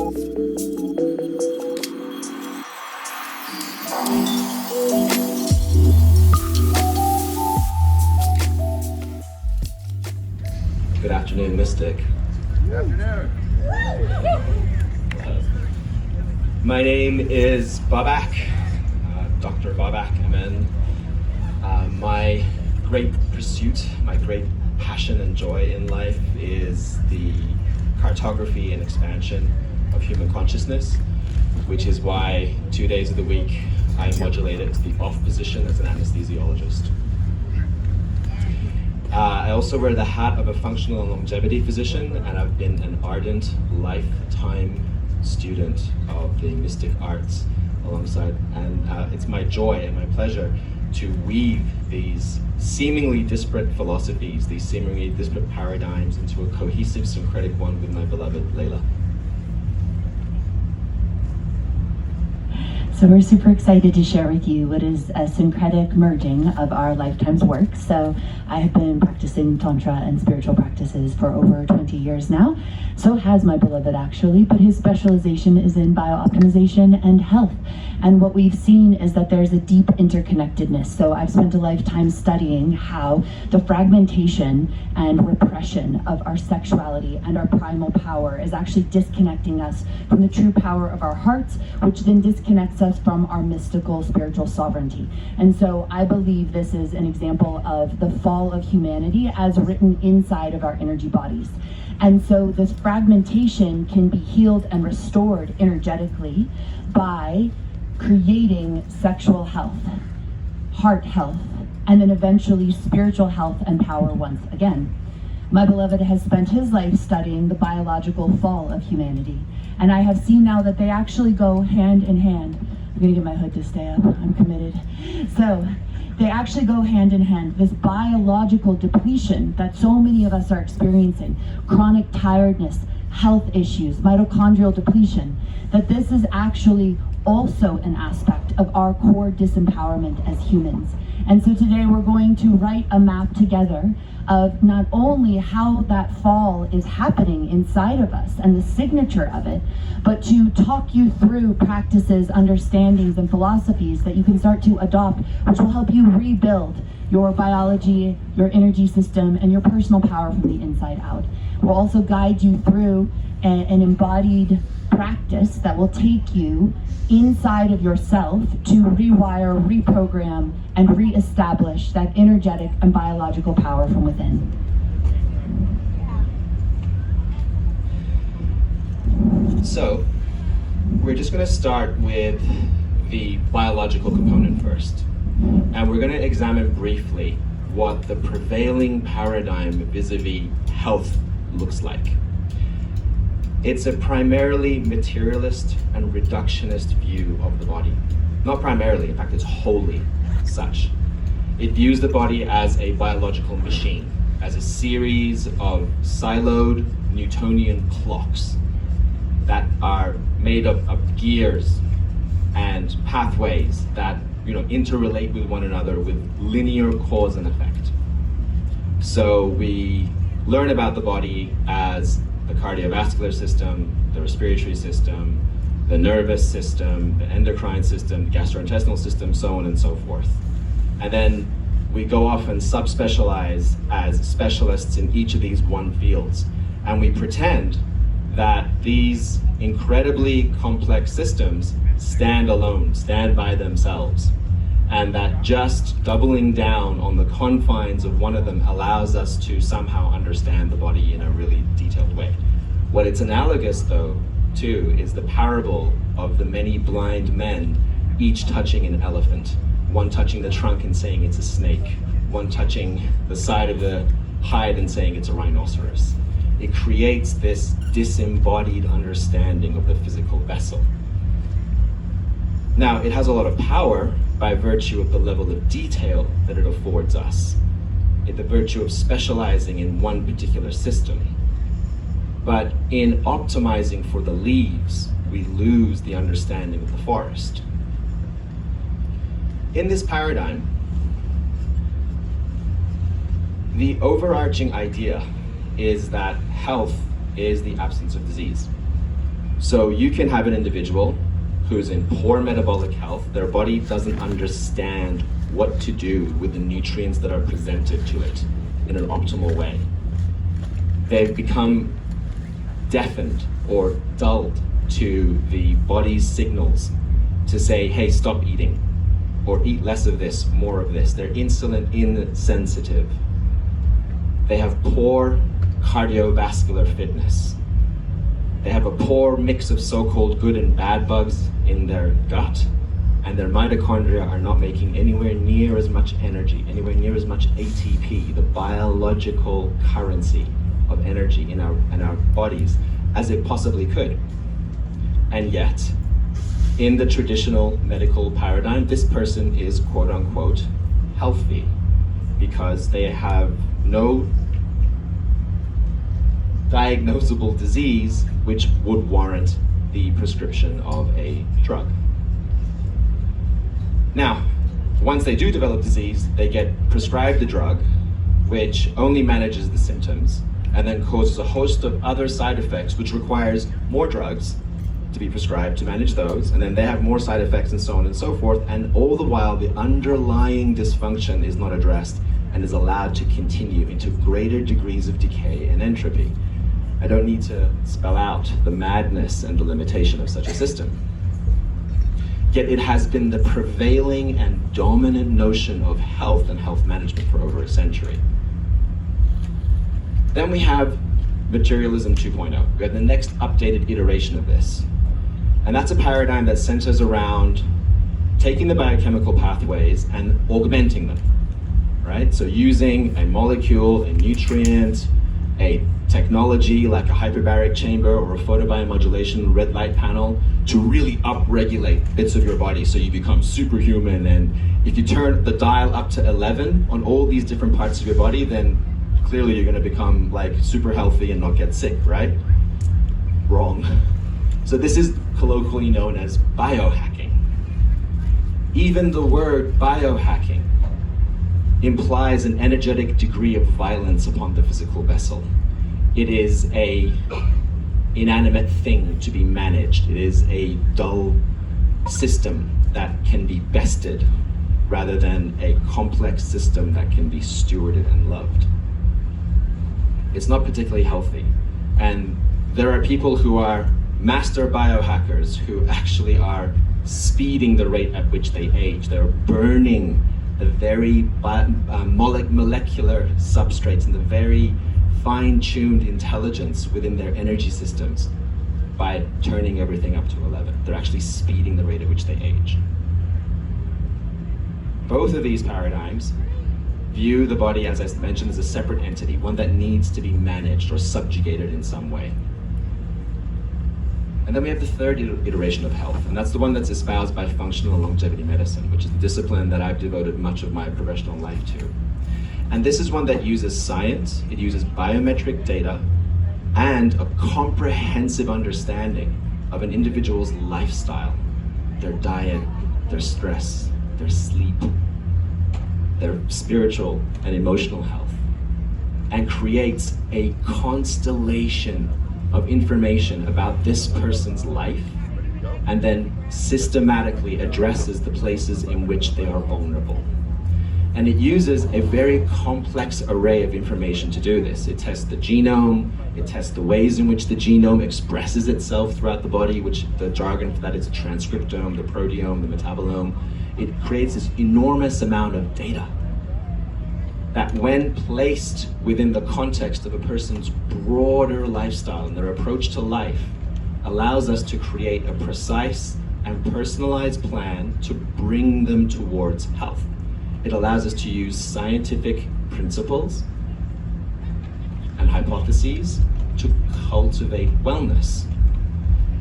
Good afternoon, Mystic. Good afternoon. My name is Baback, Dr. Baback Amen. My great pursuit, my great passion and joy in life is the cartography and expansion of human consciousness, which is why 2 days of the week I modulate it to the off position as an anesthesiologist. I also wear the hat of a functional and longevity physician, and I've been an ardent lifetime student of the mystic arts alongside, and it's my joy and my pleasure to weave these seemingly disparate philosophies, these seemingly disparate paradigms into a cohesive syncretic one with my beloved Layla. So we're super excited to share with you what is a syncretic merging of our lifetime's work. So I have been practicing Tantra and spiritual practices for over 20 years now. So has my beloved actually, but his specialization is in biooptimization and health. And what we've seen is that there's a deep interconnectedness. So I've spent a lifetime studying how the fragmentation and repression of our sexuality and our primal power is actually disconnecting us from the true power of our hearts, which then disconnects us from our mystical spiritual sovereignty. And so I believe this is an example of the fall of humanity as written inside of our energy bodies. And so this fragmentation can be healed and restored energetically by creating sexual health, heart health, and then eventually spiritual health and power once again. My beloved has spent his life studying the biological fall of humanity. And I have seen now that they actually go hand in hand. I'm gonna get my hood to stay up, I'm committed. So they actually go hand in hand. This biological depletion that so many of us are experiencing, chronic tiredness, health issues, mitochondrial depletion, that this is actually also an aspect of our core disempowerment as humans. And so today we're going to write a map together of not only how that fall is happening inside of us and the signature of it, but to talk you through practices, understandings, and philosophies that you can start to adopt, which will help you rebuild your biology, your energy system, and your personal power from the inside out. We'll also guide you through an embodied practice that will take you inside of yourself to rewire, reprogram, and reestablish that energetic and biological power from within. So, we're just going to start with the biological component first. And we're going to examine briefly what the prevailing paradigm vis-a-vis health looks like. It's a primarily materialist and reductionist view of the body. Not primarily, in fact, it's wholly such. It views the body as a biological machine, as a series of siloed Newtonian clocks that are made up of gears and pathways that interrelate with one another with linear cause and effect. So we learn about the body as the cardiovascular system, the respiratory system, the nervous system, the endocrine system, the gastrointestinal system, so on and so forth. And then we go off and subspecialize as specialists in each of these one fields. And we pretend that these incredibly complex systems stand alone, stand by themselves. And that just doubling down on the confines of one of them allows us to somehow understand the body in a really detailed way. What it's analogous, though, to is the parable of the many blind men, each touching an elephant. One touching the trunk and saying it's a snake. One touching the side of the hide and saying it's a rhinoceros. It creates this disembodied understanding of the physical vessel. Now, it has a lot of power by virtue of the level of detail that it affords us, the virtue of specializing in one particular system. But in optimizing for the leaves, we lose the understanding of the forest. In this paradigm, the overarching idea is that health is the absence of disease. So you can have an individual who's in poor metabolic health, their body doesn't understand what to do with the nutrients that are presented to it in an optimal way. They've become deafened or dulled to the body's signals to say, hey, stop eating, or eat less of this, more of this. They're insulin insensitive. They have poor cardiovascular fitness. They have a poor mix of so-called good and bad bugs in their gut, and their mitochondria are not making anywhere near as much energy, anywhere near as much ATP, the biological currency of energy in our bodies, as it possibly could. And yet, in the traditional medical paradigm, this person is quote unquote healthy because they have no diagnosable disease which would warrant the prescription of a drug. Now, once they do develop disease, they get prescribed a drug which only manages the symptoms and then causes a host of other side effects which requires more drugs to be prescribed to manage those, and then they have more side effects and so on and so forth, and all the while the underlying dysfunction is not addressed and is allowed to continue into greater degrees of decay and entropy. I don't need to spell out the madness and the limitation of such a system. Yet it has been the prevailing and dominant notion of health and health management for over a century. Then we have materialism 2.0. We have the next updated iteration of this. And that's a paradigm that centers around taking the biochemical pathways and augmenting them, right? So using a molecule, a nutrient, a technology like a hyperbaric chamber or a photobiomodulation red light panel to really upregulate bits of your body so you become superhuman. And if you turn the dial up to 11 on all these different parts of your body, then clearly you're gonna become like super healthy and not get sick, right? Wrong. So this is colloquially known as biohacking. Even the word biohacking implies an energetic degree of violence upon the physical vessel. It is an inanimate thing to be managed. It is a dull system that can be bested rather than a complex system that can be stewarded and loved. It's not particularly healthy. And there are people who are master biohackers who actually are speeding the rate at which they age. They're burning the very molecular substrates and the very fine-tuned intelligence within their energy systems by turning everything up to 11. They're actually speeding the rate at which they age. Both of these paradigms view the body, as I mentioned, as a separate entity, one that needs to be managed or subjugated in some way. And then we have the third iteration of health, and that's the one that's espoused by functional longevity medicine, which is the discipline that I've devoted much of my professional life to. And this is one that uses science, it uses biometric data, and a comprehensive understanding of an individual's lifestyle, their diet, their stress, their sleep, their spiritual and emotional health, and creates a constellation of information about this person's life, and then systematically addresses the places in which they are vulnerable. And it uses a very complex array of information to do this. It tests the genome, it tests the ways in which the genome expresses itself throughout the body, which the jargon for that is a transcriptome, the proteome, the metabolome. It creates this enormous amount of data that, when placed within the context of a person's broader lifestyle and their approach to life, allows us to create a precise and personalized plan to bring them towards health. It allows us to use scientific principles and hypotheses to cultivate wellness.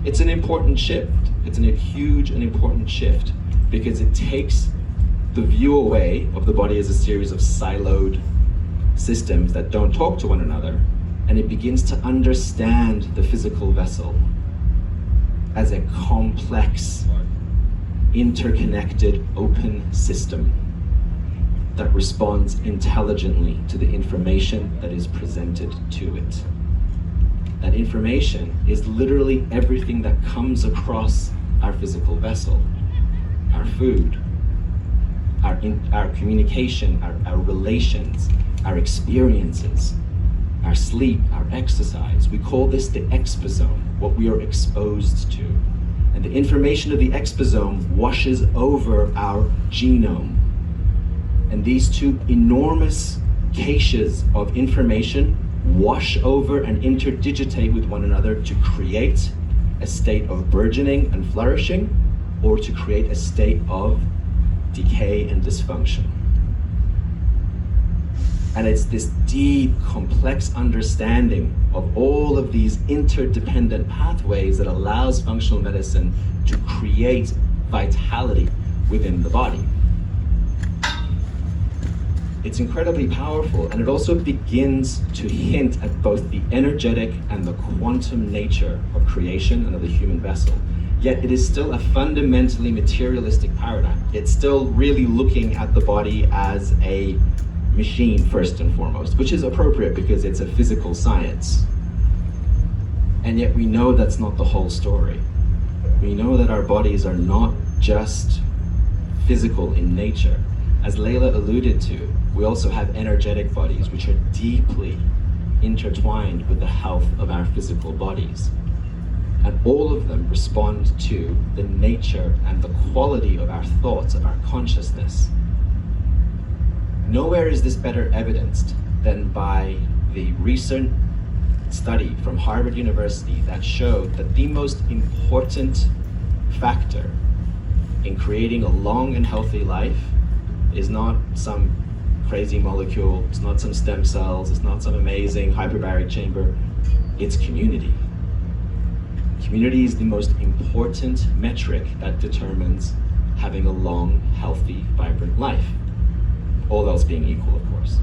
It's an important shift. It's a huge and important shift because it takes the view away of the body as a series of siloed systems that don't talk to one another, and it begins to understand the physical vessel as a complex, interconnected, open system that responds intelligently to the information that is presented to it. that information is literally everything that comes across our physical vessel. Our food, our communication, our relations, our experiences, our sleep, our exercise. We call this the exposome, what we are exposed to. And the information of the exposome washes over our genome. And these two enormous caches of information wash over and interdigitate with one another to create a state of burgeoning and flourishing, or to create a state of decay and dysfunction. And it's this deep, complex understanding of all of these interdependent pathways that allows functional medicine to create vitality within the body. It's incredibly powerful, and it also begins to hint at both the energetic and the quantum nature of creation and of the human vessel. Yet it is still a fundamentally materialistic paradigm. It's still really looking at the body as a machine first and foremost, which is appropriate because it's a physical science. And yet we know that's not the whole story. We know that our bodies are not just physical in nature. As Layla alluded to, we also have energetic bodies which are deeply intertwined with the health of our physical bodies. And all of them respond to the nature and the quality of our thoughts, of our consciousness. Nowhere is this better evidenced than by the recent study from Harvard University that showed that the most important factor in creating a long and healthy life is not some crazy molecule, it's not some stem cells, it's not some amazing hyperbaric chamber, it's community. Community is the most important metric that determines having a long, healthy, vibrant life. All else being equal, of course.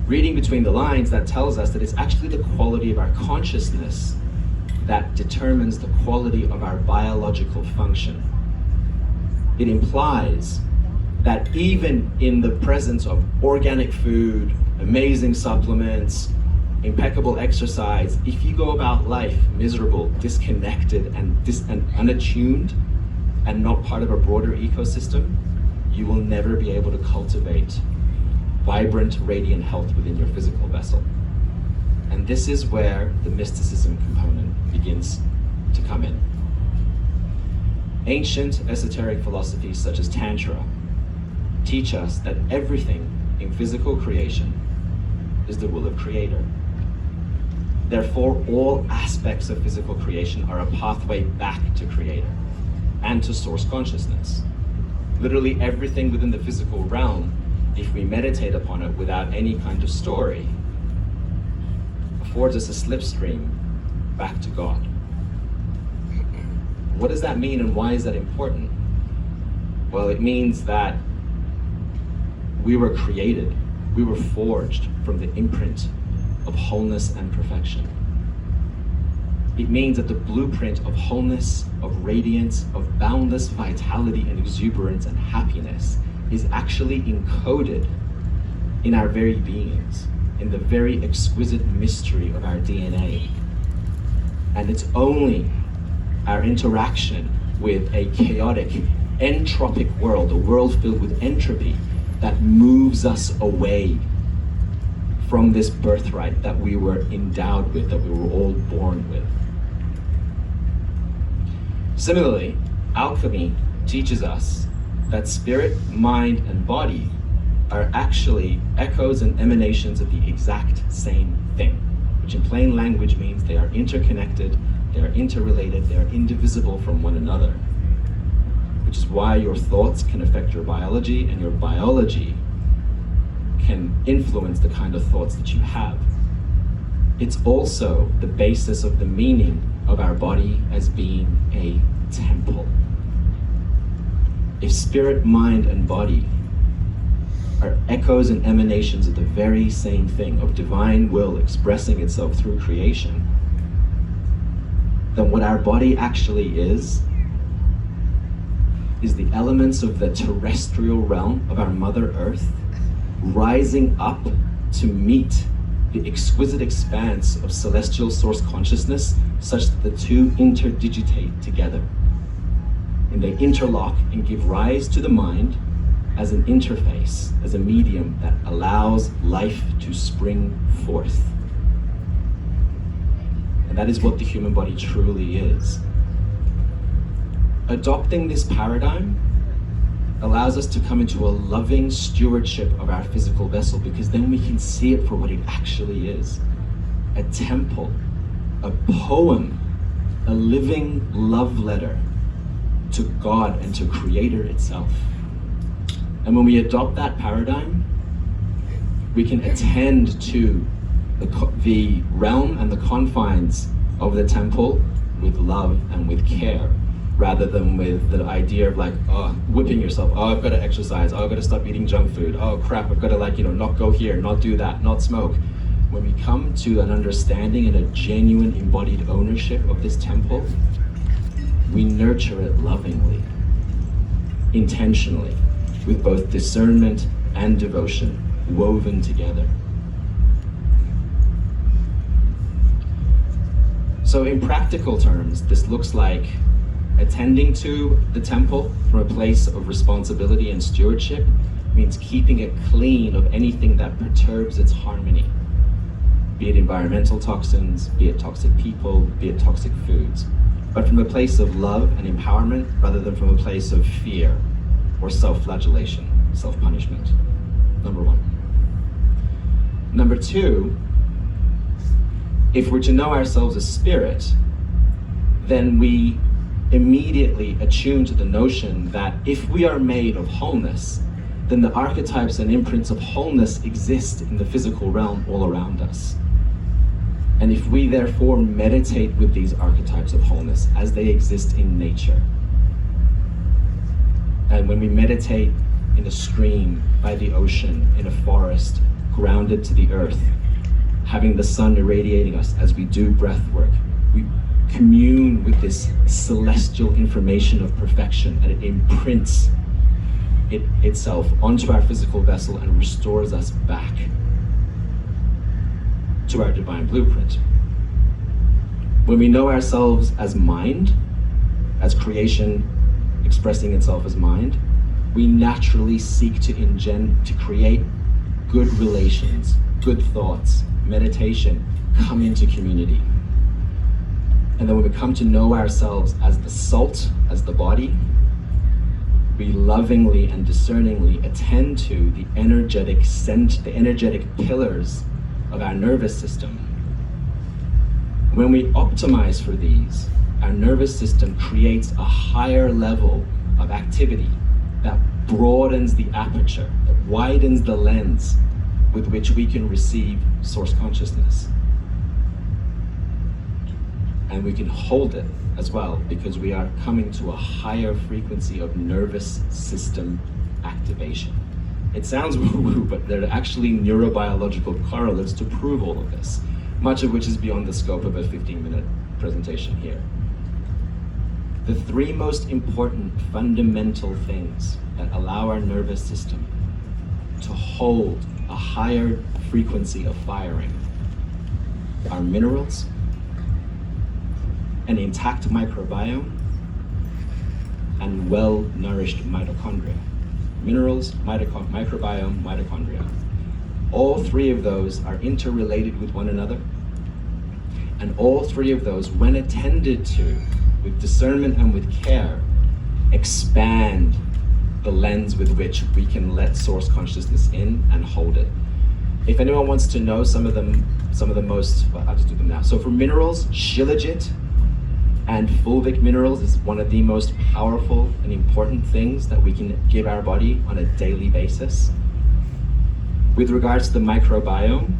Reading between the lines, that tells us that it's actually the quality of our consciousness that determines the quality of our biological function. It implies that even in the presence of organic food, amazing supplements, impeccable exercise, if you go about life miserable, disconnected, and unattuned, and not part of a broader ecosystem, you will never be able to cultivate vibrant, radiant health within your physical vessel. And this is where the mysticism component begins to come in. Ancient esoteric philosophies such as Tantra teach us that everything in physical creation is the will of Creator. Therefore, all aspects of physical creation are a pathway back to Creator and to source consciousness. Literally everything within the physical realm, if we meditate upon it without any kind of story, affords us a slipstream back to God. What does that mean, and why is that important? Well, it means that we were created, we were forged from the imprint of wholeness and perfection. It means that the blueprint of wholeness, of radiance, of boundless vitality and exuberance and happiness is actually encoded in our very beings, in the very exquisite mystery of our DNA. And it's only our interaction with a chaotic, entropic world, a world filled with entropy, that moves us away from this birthright that we were endowed with, that we were all born with. Similarly, alchemy teaches us that spirit, mind, and body are actually echoes and emanations of the exact same thing, which in plain language means they are interconnected, they are interrelated, they are indivisible from one another, which is why your thoughts can affect your biology, and your biology can influence the kind of thoughts that you have. It's also the basis of the meaning of our body as being a temple. If spirit, mind, and body are echoes and emanations of the very same thing, of divine will expressing itself through creation, then what our body actually is the elements of the terrestrial realm of our Mother Earth rising up to meet the exquisite expanse of celestial source consciousness such that the two interdigitate together. And they interlock and give rise to the mind as an interface, as a medium that allows life to spring forth. And that is what the human body truly is. Adopting this paradigm allows us to come into a loving stewardship of our physical vessel, because then we can see it for what it actually is. A temple, a poem, a living love letter to God and to Creator itself. And when we adopt that paradigm, we can attend to the realm and the confines of the temple with love and with care, rather than with the idea of like, oh, whipping yourself. Oh, I've got to exercise. Oh, I've got to stop eating junk food. Oh crap, I've got to not go here, not do that, not smoke. When we come to an understanding and a genuine embodied ownership of this temple, we nurture it lovingly, intentionally, with both discernment and devotion woven together. So in practical terms, this looks like attending to the temple from a place of responsibility and stewardship means keeping it clean of anything that perturbs its harmony, be it environmental toxins, be it toxic people, be it toxic foods, but from a place of love and empowerment rather than from a place of fear or self-flagellation, self-punishment. Number one. Number two, if we're to know ourselves as spirit, then we immediately attune to the notion that if we are made of wholeness, then the archetypes and imprints of wholeness exist in the physical realm all around us. And if we therefore meditate with these archetypes of wholeness as they exist in nature, and when we meditate in a stream, by the ocean, in a forest, grounded to the earth, having the sun irradiating us as we do breath work, we commune with this celestial information of perfection, and it imprints itself onto our physical vessel and restores us back to our divine blueprint. When we know ourselves as mind, as creation expressing itself as mind, we naturally seek to create good relations, good thoughts, meditation, come into community. And then when we come to know ourselves as the salt, as the body, we lovingly and discerningly attend to the energetic pillars of our nervous system. When we optimize for these, our nervous system creates a higher level of activity that broadens the aperture, that widens the lens with which we can receive source consciousness. And we can hold it as well, because we are coming to a higher frequency of nervous system activation. It sounds woo-woo, but there are actually neurobiological correlates to prove all of this, much of which is beyond the scope of a 15-minute presentation here. The three most important fundamental things that allow our nervous system to hold a higher frequency of firing are minerals, an intact microbiome, and well-nourished mitochondria. Minerals, microbiome, mitochondria. All three of those are interrelated with one another, and all three of those, when attended to with discernment and with care, expand the lens with which we can let source consciousness in and hold it. If anyone wants to know some of the most, well, I'll just do them now. So for minerals, shilajit and fulvic minerals is one of the most powerful and important things that we can give our body on a daily basis. With regards to the microbiome,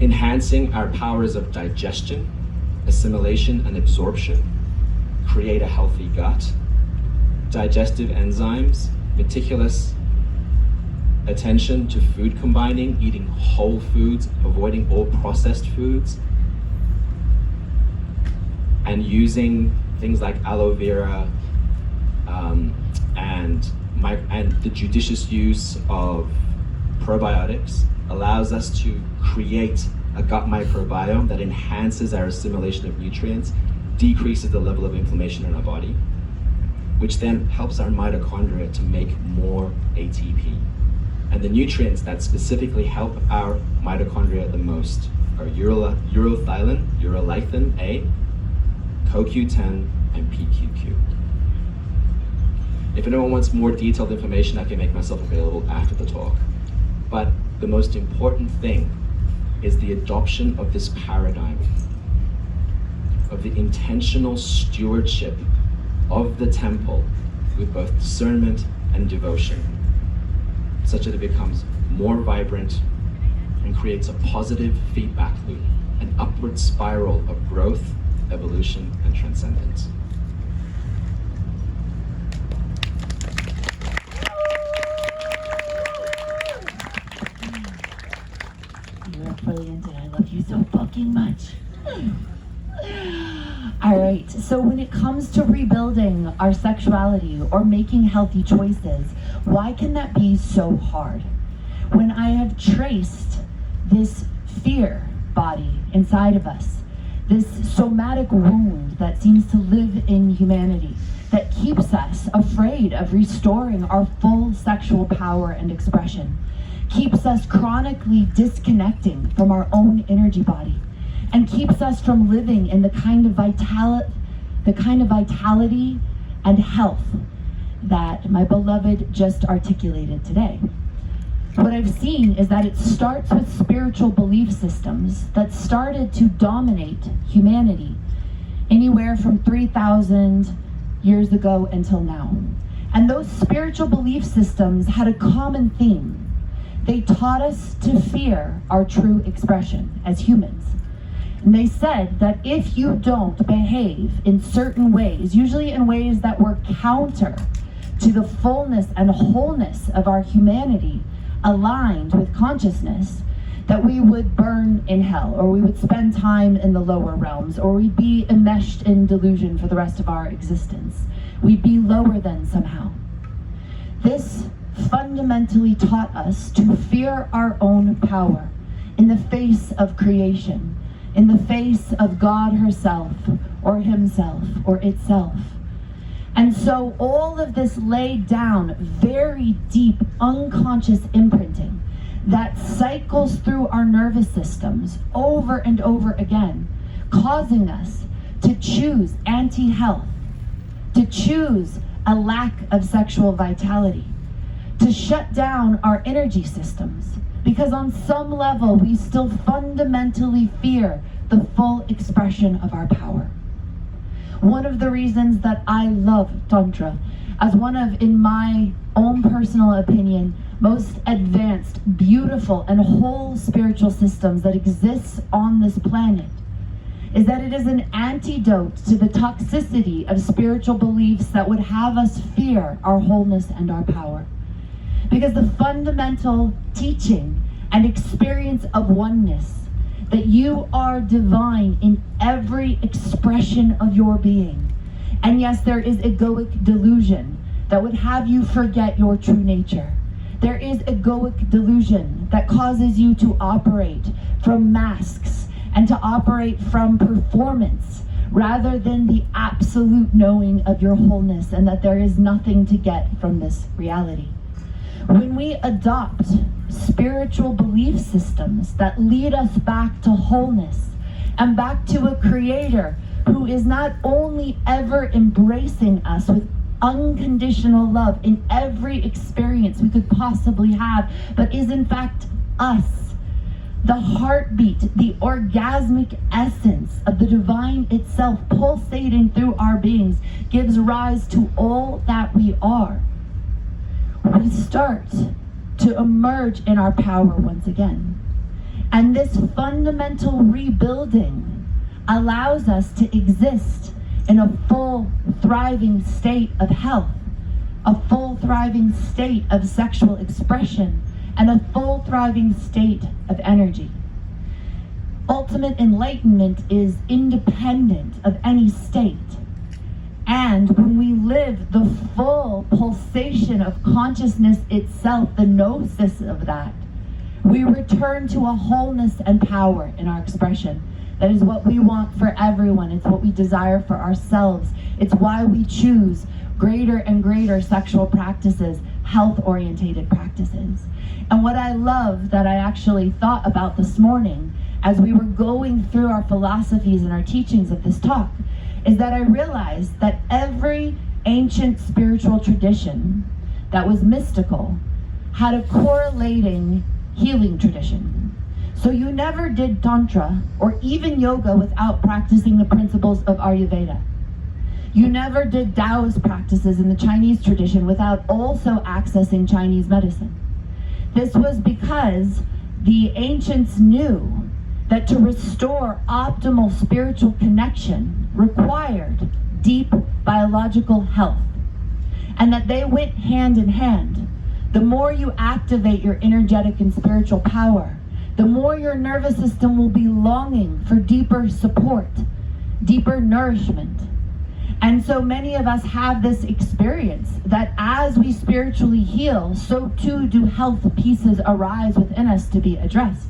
enhancing our powers of digestion, assimilation, and absorption, create a healthy gut. Digestive enzymes, meticulous attention to food combining, eating whole foods, avoiding all processed foods, and using things like aloe vera and the judicious use of probiotics allows us to create a gut microbiome that enhances our assimilation of nutrients, decreases the level of inflammation in our body, which then helps our mitochondria to make more ATP. And the nutrients that specifically help our mitochondria the most are urolithin A, CoQ10, and PQQ. If anyone wants more detailed information, I can make myself available after the talk. But the most important thing is the adoption of this paradigm of the intentional stewardship of the temple with both discernment and devotion, such that it becomes more vibrant and creates a positive feedback loop, an upward spiral of growth, evolution, and transcendence. You are brilliant and I love you so fucking much. All right, so when it comes to rebuilding our sexuality or making healthy choices, why can that be so hard? When I have traced this fear body inside of us, this somatic wound that seems to live in humanity, that keeps us afraid of restoring our full sexual power and expression, keeps us chronically disconnecting from our own energy body, and keeps us from living in the kind of vitality and health that my beloved just articulated today. What I've seen is that it starts with spiritual belief systems that started to dominate humanity anywhere from 3,000 years ago until now. And those spiritual belief systems had a common theme. They taught us to fear our true expression as humans. And they said that if you don't behave in certain ways, usually in ways that were counter to the fullness and wholeness of our humanity, aligned with consciousness, that we would burn in hell, or we would spend time in the lower realms, or we'd be enmeshed in delusion for the rest of our existence. We'd be lower than somehow. This fundamentally taught us to fear our own power in the face of creation, in the face of God herself, or himself, or itself. And so all of this laid down very deep unconscious imprinting that cycles through our nervous systems over and over again, causing us to choose anti-health, to choose a lack of sexual vitality, to shut down our energy systems, because on some level we still fundamentally fear the full expression of our power. One of the reasons that I love Tantra as one of, in my own personal opinion, most advanced, beautiful, and whole spiritual systems that exists on this planet is that it is an antidote to the toxicity of spiritual beliefs that would have us fear our wholeness and our power. Because the fundamental teaching and experience of oneness, that you are divine in every expression of your being. And yes, there is egoic delusion that would have you forget your true nature. There is egoic delusion that causes you to operate from masks and to operate from performance rather than the absolute knowing of your wholeness and that there is nothing to get from this reality. When we adopt spiritual belief systems that lead us back to wholeness and back to a creator who is not only ever embracing us with unconditional love in every experience we could possibly have, but is in fact us, the heartbeat, the orgasmic essence of the divine itself pulsating through our beings, gives rise to all that we are. We start to emerge in our power once again. And this fundamental rebuilding allows us to exist in a full, thriving state of health, a full, thriving state of sexual expression, and a full, thriving state of energy. Ultimate enlightenment is independent of any state. And when we live the full pulsation of consciousness itself, the gnosis of that, We return to a wholeness and power in our expression. That is what we want for everyone. It's what we desire for ourselves. It's why we choose greater and greater sexual practices, health-orientated practices. And what I love that I actually thought about this morning as we were going through our philosophies and our teachings of this talk is that I realized that every ancient spiritual tradition that was mystical had a correlating healing tradition. So you never did Tantra or even yoga without practicing the principles of Ayurveda. You never did Taoist practices in the Chinese tradition without also accessing Chinese medicine. This was because the ancients knew that to restore optimal spiritual connection required deep biological health, and that they went hand in hand. The more you activate your energetic and spiritual power, the more your nervous system will be longing for deeper support, deeper nourishment. And so many of us have this experience that as we spiritually heal, so too do health pieces arise within us to be addressed.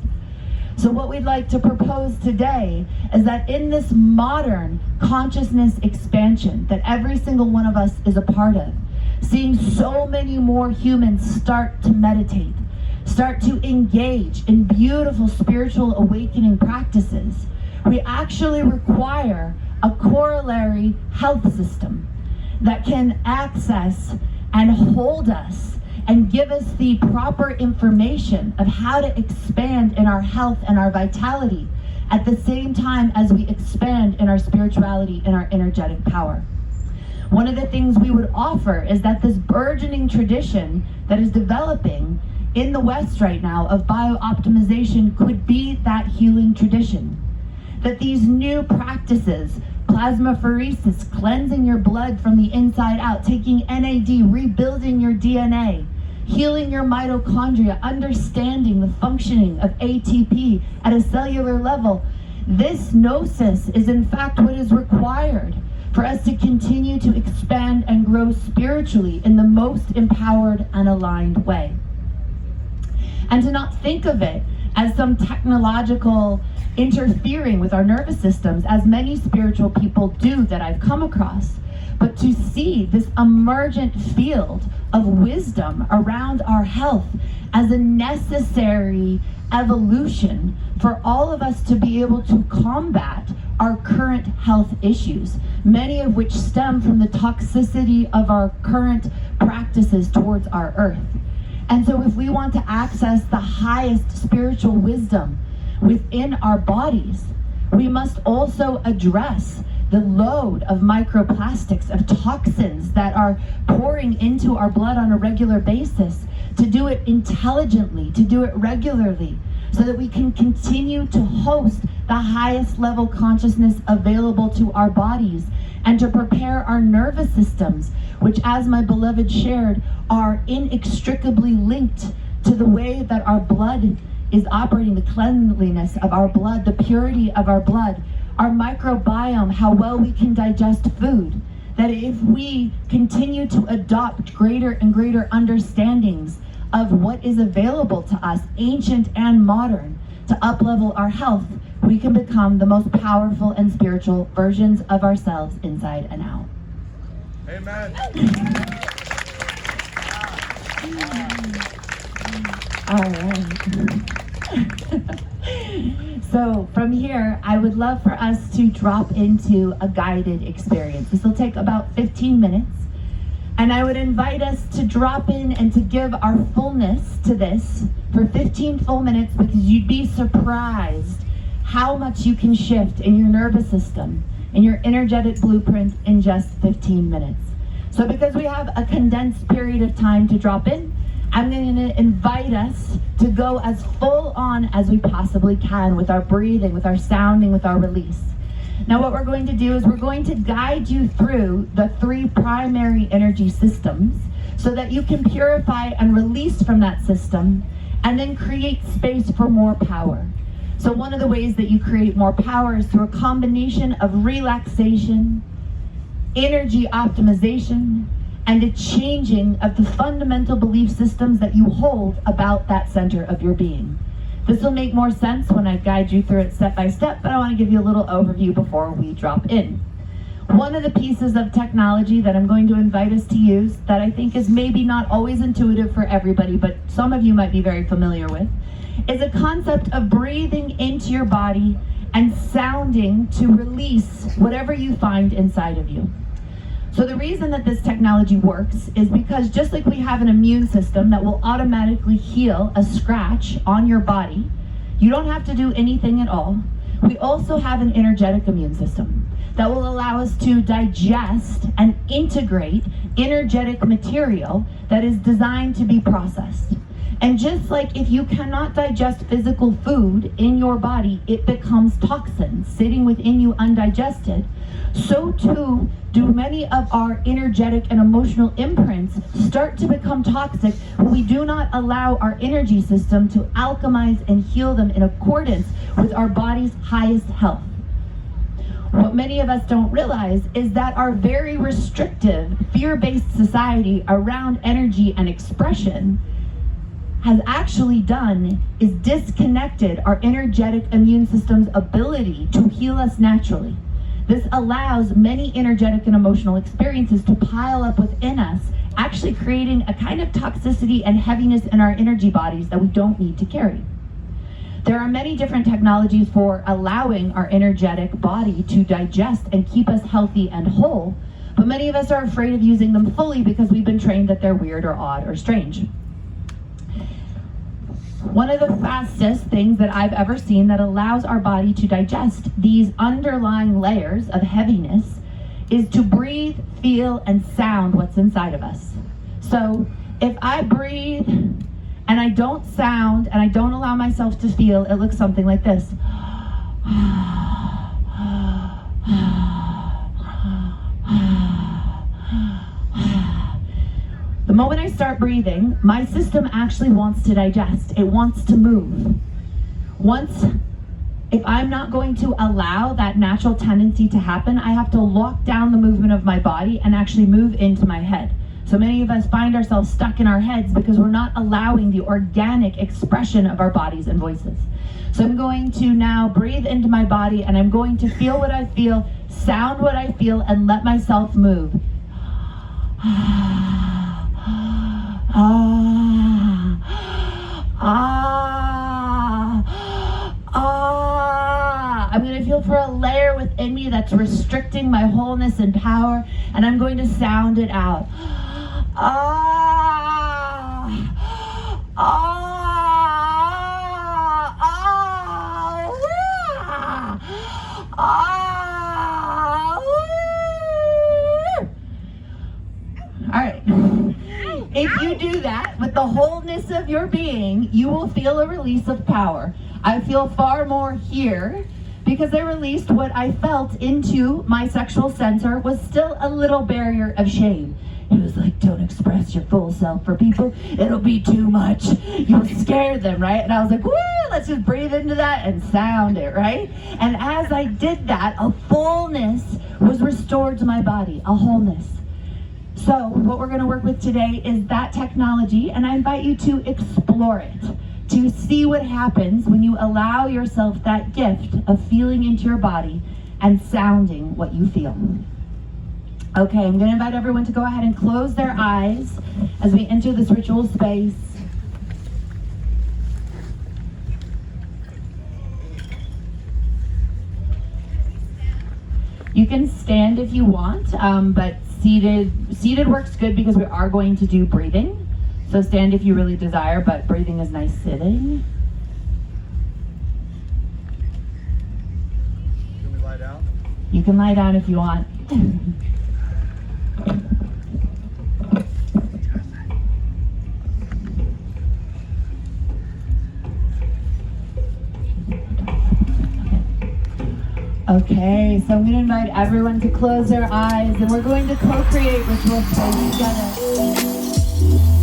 So what we'd like to propose today is that in this modern consciousness expansion that every single one of us is a part of, seeing so many more humans start to meditate, start to engage in beautiful spiritual awakening practices, we actually require a corollary health system that can access and hold us and give us the proper information of how to expand in our health and our vitality at the same time as we expand in our spirituality and our energetic power. One of the things we would offer is that this burgeoning tradition that is developing in the West right now of biooptimization could be that healing tradition. That these new practices, plasmapheresis, cleansing your blood from the inside out, taking NAD, rebuilding your DNA, healing your mitochondria, understanding the functioning of ATP at a cellular level. This gnosis is in fact what is required for us to continue to expand and grow spiritually in the most empowered and aligned way. And to not think of it as some technological interfering with our nervous systems, as many spiritual people do that I've come across, but to see this emergent field of wisdom around our health as a necessary evolution for all of us to be able to combat our current health issues, many of which stem from the toxicity of our current practices towards our earth. And so if we want to access the highest spiritual wisdom within our bodies, we must also address the load of microplastics, of toxins that are pouring into our blood on a regular basis, to do it intelligently, to do it regularly, so that we can continue to host the highest level consciousness available to our bodies, and to prepare our nervous systems, which, as my beloved shared, are inextricably linked to the way that our blood is operating, the cleanliness of our blood, the purity of our blood, our microbiome, how well we can digest food. That if we continue to adopt greater and greater understandings of what is available to us, ancient and modern, to up-level our health, we can become the most powerful and spiritual versions of ourselves inside and out. Amen. All right. So from here, I would love for us to drop into a guided experience. This will take about 15 minutes. And I would invite us to drop in and to give our fullness to this for 15 full minutes, because you'd be surprised how much you can shift in your nervous system, in your energetic blueprint in just 15 minutes. So because we have a condensed period of time to drop in, I'm going to invite us to go as full on as we possibly can with our breathing, with our sounding, with our release. Now what we're going to do is we're going to guide you through the 3 primary energy systems so that you can purify and release from that system and then create space for more power. So one of the ways that you create more power is through a combination of relaxation, energy optimization, and a changing of the fundamental belief systems that you hold about that center of your being. This will make more sense when I guide you through it step by step, but I want to give you a little overview before we drop in. One of the pieces of technology that I'm going to invite us to use that I think is maybe not always intuitive for everybody, but some of you might be very familiar with, is a concept of breathing into your body and sounding to release whatever you find inside of you. So the reason that this technology works is because just like we have an immune system that will automatically heal a scratch on your body, you don't have to do anything at all. We also have an energetic immune system that will allow us to digest and integrate energetic material that is designed to be processed. And just like if you cannot digest physical food in your body, it becomes toxins sitting within you undigested, so too do many of our energetic and emotional imprints start to become toxic when we do not allow our energy system to alchemize and heal them in accordance with our body's highest health. What many of us don't realize is that our very restrictive, fear-based society around energy and expression has actually done is disconnected our energetic immune system's ability to heal us naturally. This allows many energetic and emotional experiences to pile up within us, actually creating a kind of toxicity and heaviness in our energy bodies that we don't need to carry. There are many different technologies for allowing our energetic body to digest and keep us healthy and whole, but many of us are afraid of using them fully because we've been trained that they're weird or odd or strange. One of the fastest things that I've ever seen that allows our body to digest these underlying layers of heaviness is to breathe, feel, and sound what's inside of us. So if I breathe and I don't sound and I don't allow myself to feel, it looks something like this. The moment I start breathing, my system actually wants to digest. It wants to move. If I'm not going to allow that natural tendency to happen, I have to lock down the movement of my body and actually move into my head. So many of us find ourselves stuck in our heads because we're not allowing the organic expression of our bodies and voices. So I'm going to now breathe into my body and I'm going to feel what I feel, sound what I feel, and let myself move. I'm going to feel for a layer within me that's restricting my wholeness and power, and I'm going to sound it out. All right. If you do that with the wholeness of your being, you will feel a release of power. I feel far more here because I released what I felt into my sexual center was still a little barrier of shame. It was like, don't express your full self for people. It'll be too much. You'll scare them, right? And I was like, woo, let's just breathe into that and sound it, right? And as I did that, a fullness was restored to my body, a wholeness. So what we're going to work with today is that technology, and I invite you to explore it, to see what happens when you allow yourself that gift of feeling into your body and sounding what you feel. Okay, I'm going to invite everyone to go ahead and close their eyes as we enter this ritual space. You can stand if you want, but seated works good because we are going to do breathing. So stand if you really desire, but breathing is nice sitting. Can we lie down? You can lie down if you want. Okay, so I'm going to invite everyone to close their eyes and we're going to co-create ritual space together.